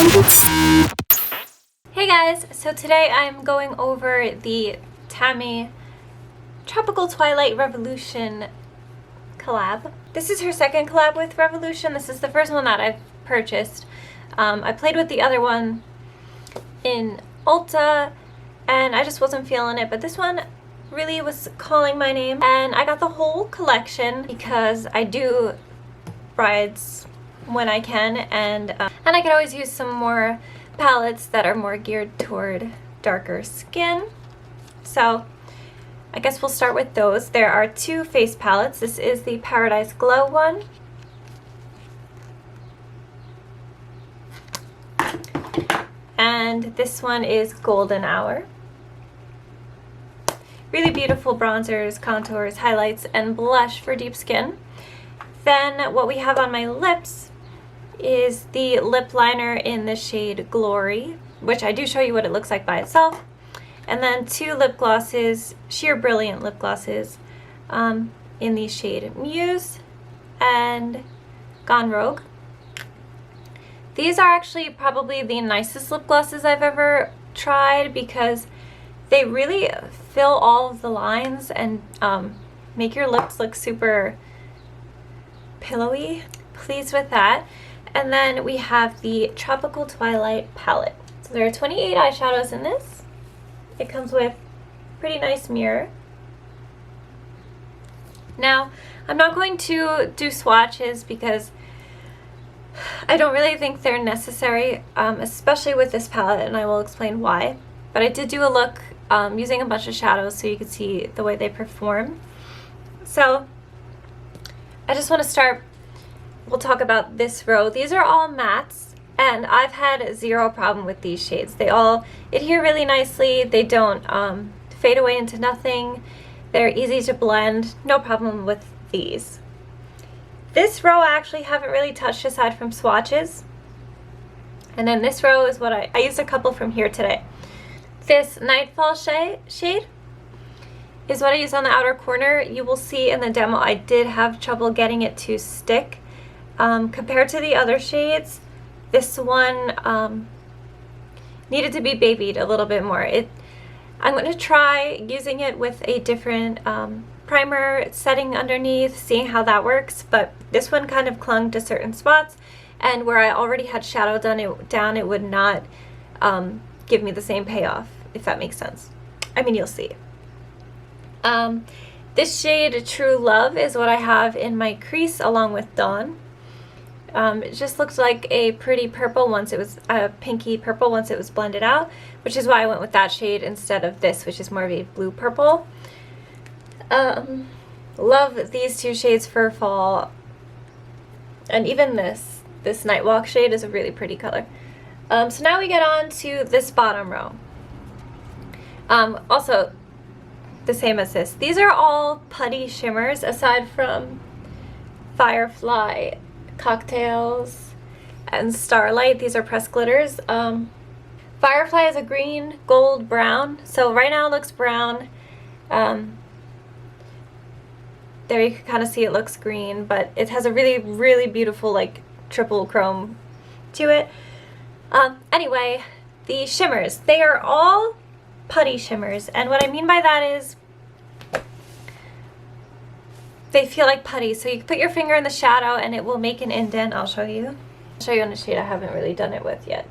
Hey guys, so today I'm going over the Tammi Tropical Twilight Revolution collab. This is her second collab with Revolution. This is the first one that I've purchased. I played with the other one in Ulta and I just wasn't feeling it, but this one really was calling my name, and I got the whole collection because I do brides when I can, and I could always use some more palettes that are more geared toward darker skin. So I guess we'll start with those. There are two face palettes. This is the Paradise Glow one. And this one is Golden Hour. Really beautiful bronzers, contours, highlights, and blush for deep skin. Then what we have on my lips is the lip liner in the shade Glory, which I do show you what it looks like by itself. And then two lip glosses, sheer brilliant lip glosses, in the shade Muse and Gone Rogue. These are actually probably the nicest lip glosses I've ever tried because they really fill all of the lines and make your lips look super pillowy. Pleased with that. And then we have the Tropical Twilight palette. So there are 28 eyeshadows in this. It comes with a pretty nice mirror. Now, I'm not going to do swatches because I don't really think they're necessary, especially with this palette, and I will explain why. But I did do a look using a bunch of shadows so you can see the way they perform. So I just want to start. We'll talk about this row. These are all mattes, and I've had zero problem with these shades. They all adhere really nicely. They don't fade away into nothing. They're easy to blend. No problem with these. This row I actually haven't really touched aside from swatches. And then this row is what I used a couple from here today. This Nightfall shade is what I use on the outer corner. You will see in the demo I did have trouble getting it to stick. Compared to the other shades, this one needed to be babied a little bit more. I'm going to try using it with a different primer setting underneath, seeing how that works, but this one kind of clung to certain spots, and where I already had shadow down, it would not give me the same payoff, if that makes sense. I mean, you'll see. This shade, True Love, is what I have in my crease along with Dawn. It just looks like a pretty purple once it was a pinky purple once it was blended out, which is why I went with that shade instead of this, which is more of a blue purple. Love these two shades for fall, and even this Nightwalk shade is a really pretty color. So now we get on to this bottom row. Also the same as this. These are all putty shimmers aside from Firefly, Cocktails, and Starlight. These are pressed glitters. Firefly is a green, gold, brown. So right now it looks brown. There you can kind of see it looks green, but it has a really, really beautiful like triple chrome to it. Anyway, the shimmers, they are all putty shimmers, and what I mean by that is they feel like putty. So you can put your finger in the shadow and it will make an indent. I'll show you. I'll show you on a shade I haven't really done it with yet.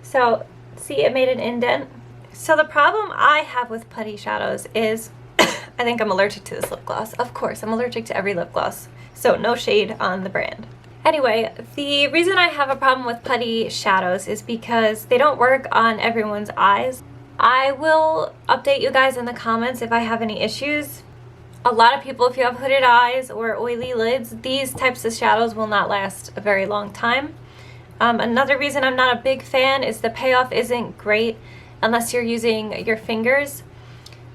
So see, it made an indent. So the problem I have with putty shadows is I think I'm allergic to this lip gloss. Of course, I'm allergic to every lip gloss. So no shade on the brand. Anyway, the reason I have a problem with putty shadows is because they don't work on everyone's eyes. I will update you guys in the comments if I have any issues. A lot of people, if you have hooded eyes or oily lids, these types of shadows will not last a very long time. Another reason I'm not a big fan is the payoff isn't great unless you're using your fingers.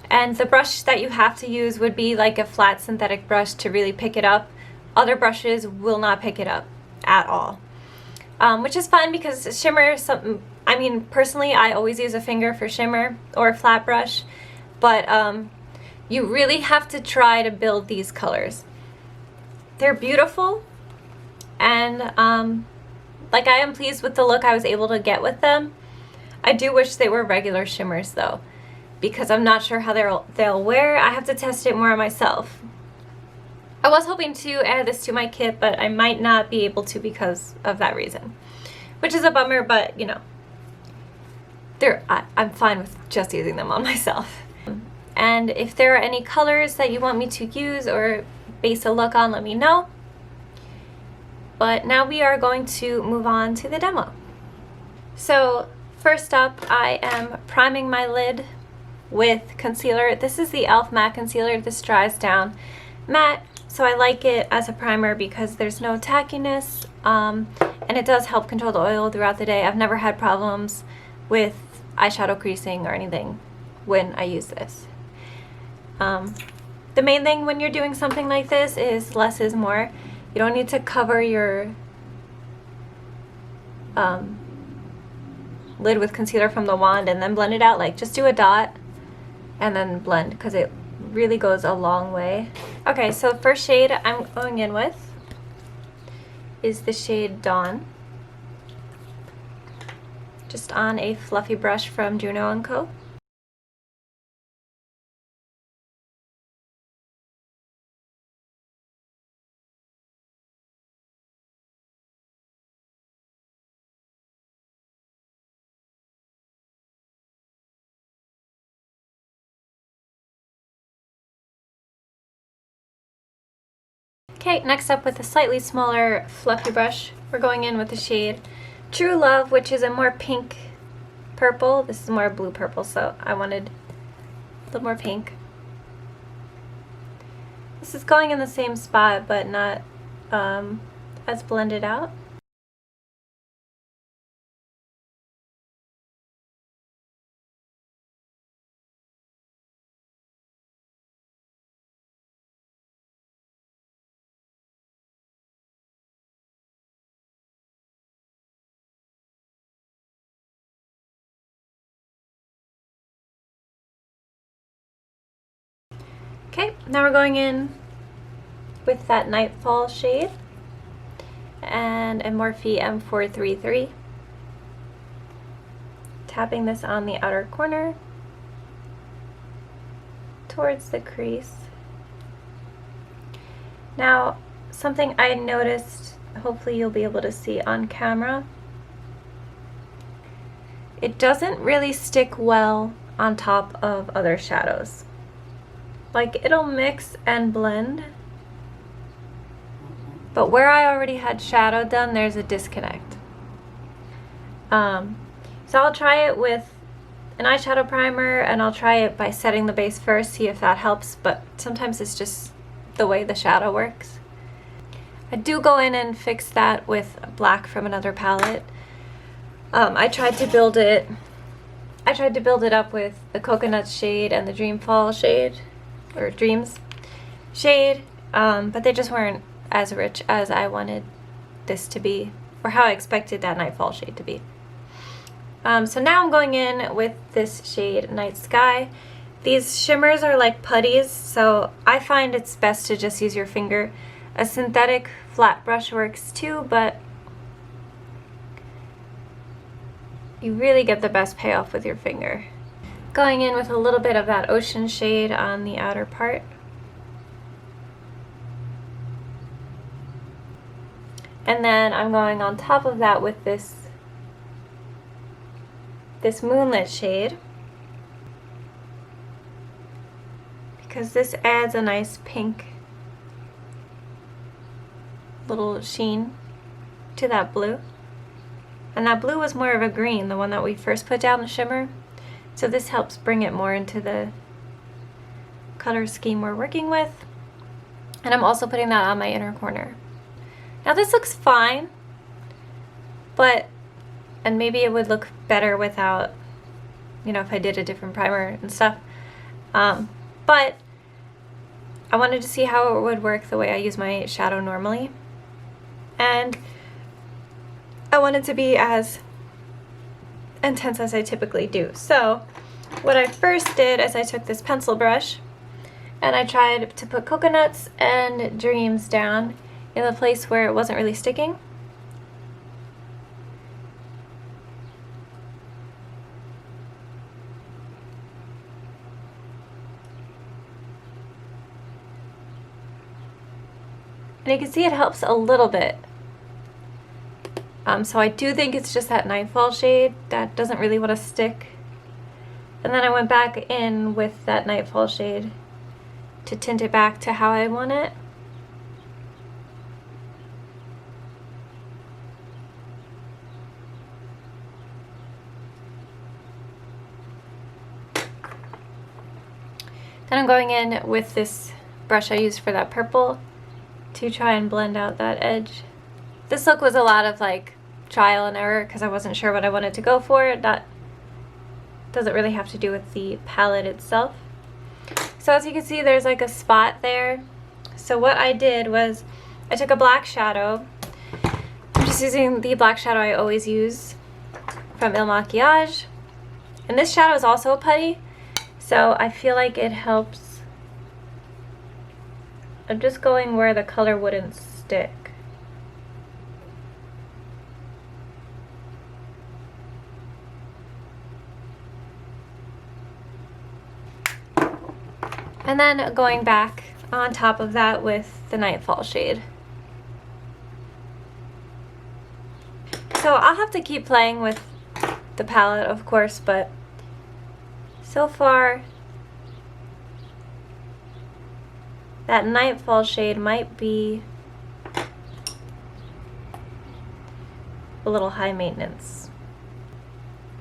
And the brush that you have to use would be like a flat synthetic brush to really pick it up. Other brushes will not pick it up at all. Which is fine because shimmer, I mean, personally, I always use a finger for shimmer or a flat brush, but you really have to try to build these colors. They're beautiful, and and like, I am pleased with the look I was able to get with them. I do wish they were regular shimmers though, because I'm not sure how they'll wear. I have to test it more myself. I was hoping to add this to my kit, but I might not be able to because of that reason, which is a bummer, but you know, I'm fine with just using them on myself. And if there are any colors that you want me to use or base a look on, let me know. But now we are going to move on to the demo. So first up, I am priming my lid with concealer. This is the e.l.f. matte concealer. This dries down matte, so I like it as a primer because there's no tackiness, and it does help control the oil throughout the day. I've never had problems with eyeshadow creasing or anything when I use this. The main thing when you're doing something like this is less is more. You don't need to cover your lid with concealer from the wand and then blend it out. Like, just do a dot and then blend, because it really goes a long way. Okay, so the first shade I'm going in with is the shade Dawn. Just on a fluffy brush from Juno & Co. Okay, next up with a slightly smaller fluffy brush, we're going in with the shade True Love, which is a more pink purple. This is more blue purple, so I wanted a little more pink. This is going in the same spot, but not as blended out. Okay, now we're going in with that Nightfall shade and a Morphe M433. Tapping this on the outer corner towards the crease. Now, something I noticed, hopefully you'll be able to see on camera, it doesn't really stick well on top of other shadows. Like, it'll mix and blend, but where I already had shadow done, there's a disconnect. So I'll try it with an eyeshadow primer, and I'll try it by setting the base first, see if that helps, but sometimes it's just the way the shadow works. I do go in and fix that with black from another palette. I tried to build it up with the Coconut shade and the Dreamfall shade, or Dreams shade, but they just weren't as rich as I wanted this to be, or how I expected that Nightfall shade to be. So now I'm going in with this shade Night Sky. These shimmers are like putties, so I find it's best to just use your finger. A synthetic flat brush works too, but you really get the best payoff with your finger. Going in with a little bit of that Ocean shade on the outer part. And then I'm going on top of that with this Moonlit shade, because this adds a nice pink little sheen to that blue. And that blue was more of a green, the one that we first put down the shimmer. So this helps bring it more into the color scheme we're working with. And I'm also putting that on my inner corner. Now this looks fine, and maybe it would look better without, you know, if I did a different primer and stuff. But I wanted to see how it would work the way I use my shadow normally. And I wanted to be as intense as I typically do. So what I first did is I took this pencil brush and I tried to put Coconuts and Dreams down in the place where it wasn't really sticking. And you can see it helps a little bit. So I do think it's just that Nightfall shade that doesn't really want to stick. And then I went back in with that Nightfall shade to tint it back to how I want it. Then I'm going in with this brush I used for that purple to try and blend out that edge. This look was a lot of like trial and error because I wasn't sure what I wanted to go for. That doesn't really have to do with the palette itself. So as you can see, there's like a spot there. So what I did was I took a black shadow. I'm just using the black shadow I always use from Il Makiage. And this shadow is also a putty, so I feel like it helps. I'm just going where the color wouldn't stick. And then going back on top of that with the Nightfall shade. So I'll have to keep playing with the palette, of course, but so far that Nightfall shade might be a little high maintenance.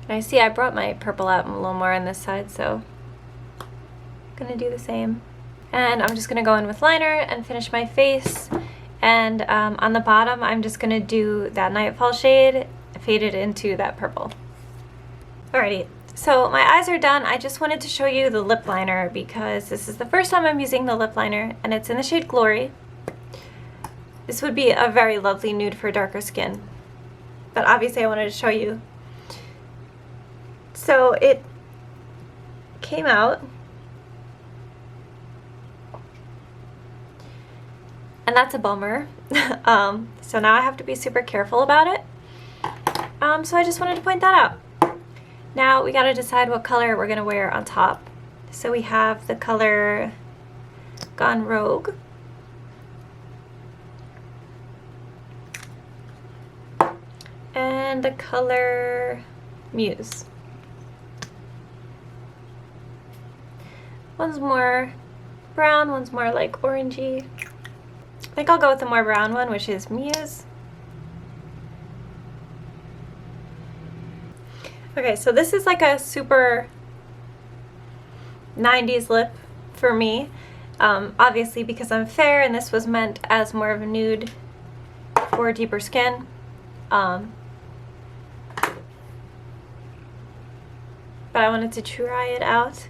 And I see I brought my purple out a little more on this side, so I'm gonna do the same. And I'm just gonna go in with liner and finish my face. And on the bottom, I'm just gonna do that Nightfall shade, fade it into that purple. Alrighty, so my eyes are done. I just wanted to show you the lip liner because this is the first time I'm using the lip liner, and it's in the shade Glory. This would be a very lovely nude for darker skin, but obviously I wanted to show you. So it came out, and that's a bummer. So now I have to be super careful about it. So I just wanted to point that out. Now we gotta decide what color we're gonna wear on top. So we have the color Gone Rogue. And the color Muse. One's more brown, one's more like orangey. I think I'll go with the more brown one, which is Muse. Okay, so this is like a super 90s lip for me, obviously because I'm fair and this was meant as more of a nude for deeper skin. But I wanted to try it out.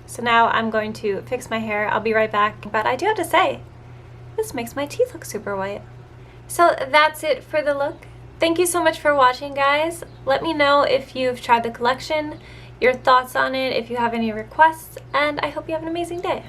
So now I'm going to fix my hair. I'll be right back. But I do have to say, this makes my teeth look super white. So that's it for the look. Thank you so much for watching, guys. Let me know if you've tried the collection, your thoughts on it, if you have any requests, and I hope you have an amazing day.